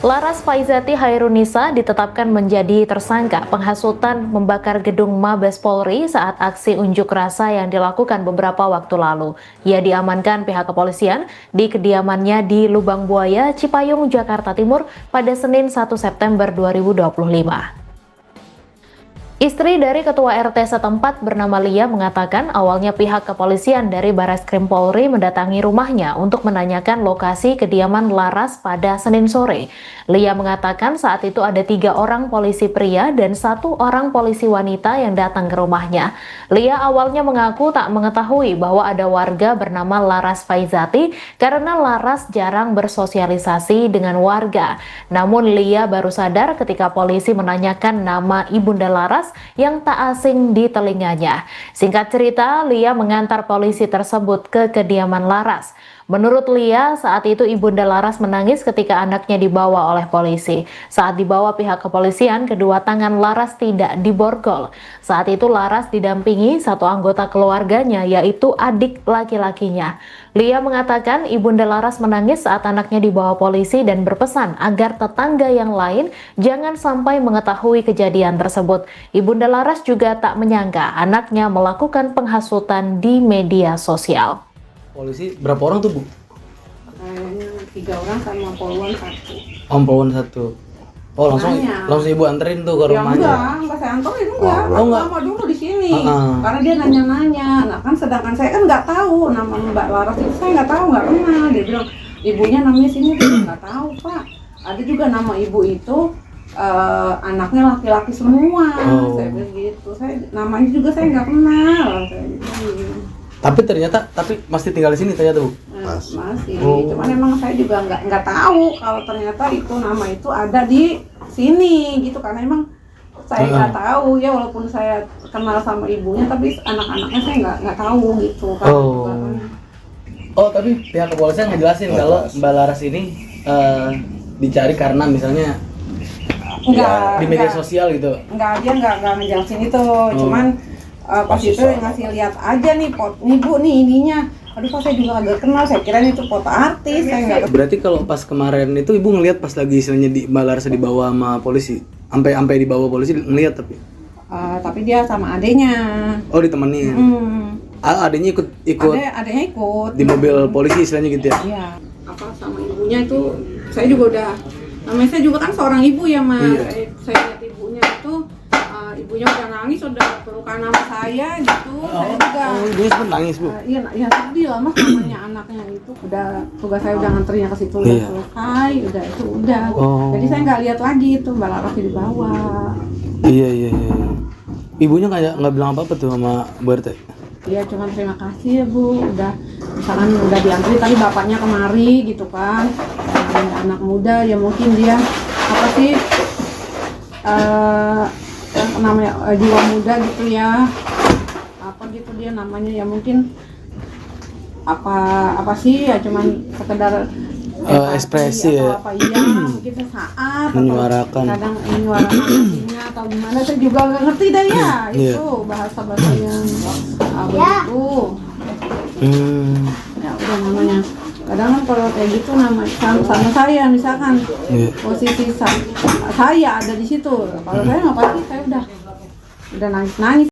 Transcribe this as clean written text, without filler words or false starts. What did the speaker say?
Laras Faizati Hairunisa ditetapkan menjadi tersangka penghasutan membakar gedung Mabes Polri saat aksi unjuk rasa yang dilakukan beberapa waktu lalu. Ia diamankan pihak kepolisian di kediamannya di Lubang Buaya, Cipayung, Jakarta Timur pada Senin 1 September 2025. Istri dari Ketua RT setempat bernama Lia mengatakan awalnya pihak kepolisian dari Barreskrim Polri mendatangi rumahnya untuk menanyakan lokasi kediaman Laras pada Senin sore. Lia mengatakan saat itu ada 3 orang polisi pria dan 1 orang polisi wanita yang datang ke rumahnya. Lia awalnya mengaku tak mengetahui bahwa ada warga bernama Laras Faizati karena Laras jarang bersosialisasi dengan warga. Namun Lia baru sadar ketika polisi menanyakan nama Ibunda Laras yang tak asing di telinganya. Singkat cerita, Lia mengantar polisi tersebut ke kediaman Laras. Menurut Lia, saat itu Ibunda Laras menangis ketika anaknya dibawa oleh polisi. Saat dibawa pihak kepolisian, kedua tangan Laras tidak diborgol. Saat itu Laras didampingi 1 anggota keluarganya, yaitu adik laki-lakinya. Lia mengatakan Ibunda Laras menangis saat anaknya dibawa polisi dan berpesan agar tetangga yang lain jangan sampai mengetahui kejadian tersebut. Ibunda Laras juga tak menyangka anaknya melakukan penghasutan di media sosial. Polisi berapa orang tuh, Bu? 3 orang sama poluan 1. Poluan 1. Oh, langsung Ibu anterin tuh ke rumahnya. Enggak saya anterin enggak. Enggak. Lama dulu di sini. Karena dia nanya-nanya. Nah, kan sedangkan saya kan nggak tahu nama Mbak Laras itu, saya nggak tahu, nggak kenal. Dia bilang ibunya namanya sini, dia nggak tahu, Pak. Ada juga nama ibu itu anaknya laki-laki semua. Saya bilang gitu. Saya namanya juga saya nggak kenal. Saya gitu. Tapi masih tinggal di sini ternyata, Bu? Masih. Cuman emang saya juga nggak tahu kalau ternyata itu nama itu ada di sini gitu, karena emang saya nggak tahu ya, walaupun saya kenal sama ibunya tapi anak-anaknya saya nggak tahu gitu kan. Tapi pihak kepolisian ngejelasin kalau Mbak Laras ini dicari karena misalnya di media sosial gitu. Dia nggak ngejelasin itu. Cuman pas itu ngasih lihat aja nih Bu nih ininya. Aduh, kok saya juga agak kenal, saya kira itu foto artis. Saya nggak. Berarti kalau pas kemarin itu Ibu ngelihat pas lagi istilahnya Mbak Laras dibawa sama polisi, sampai dibawa polisi ngelihat tapi dia sama adenya. Oh, ditemenin. Adenya ikut. Adenya ikut di mobil polisi istilahnya gitu ya. Iya. Sama ibunya itu saya juga udah, namanya saya juga kan seorang ibu ya, Mas. Iya. Saya lihat ibunya itu ibunya udah nangis, udah pelukan nama saya gitu. Saya juga. Ibunya sempat nangis, Bu. Iya sedih lah, Mas, namanya anaknya itu. Udah tugas saya udah nganternya ke situ, udah selesai, udah. Jadi saya nggak lihat lagi itu Mbak Laras dibawa. Iya. Ibunya nggak bilang apa-apa tuh sama Bu RT? Iya, cuma terima kasih ya, Bu, misalkan udah diantri tadi bapaknya kemari gitu kan. Ada anak muda ya, mungkin dia apa sih namanya jiwa muda gitu ya, apa gitu dia namanya ya, mungkin apa sih ya, cuman sekedar ekspresi ya, apa iya mungkin sesaat menyuarakan, kadang menyuarakan hatinya atau gimana, saya juga nggak ngerti deh ya. Itu bahasa yang begitu. Ya udah, namanya kadang kan kalau kayak gitu nama sama saya misalkan posisi saya ada di situ, kalau saya nggak pasti, saya udah nangis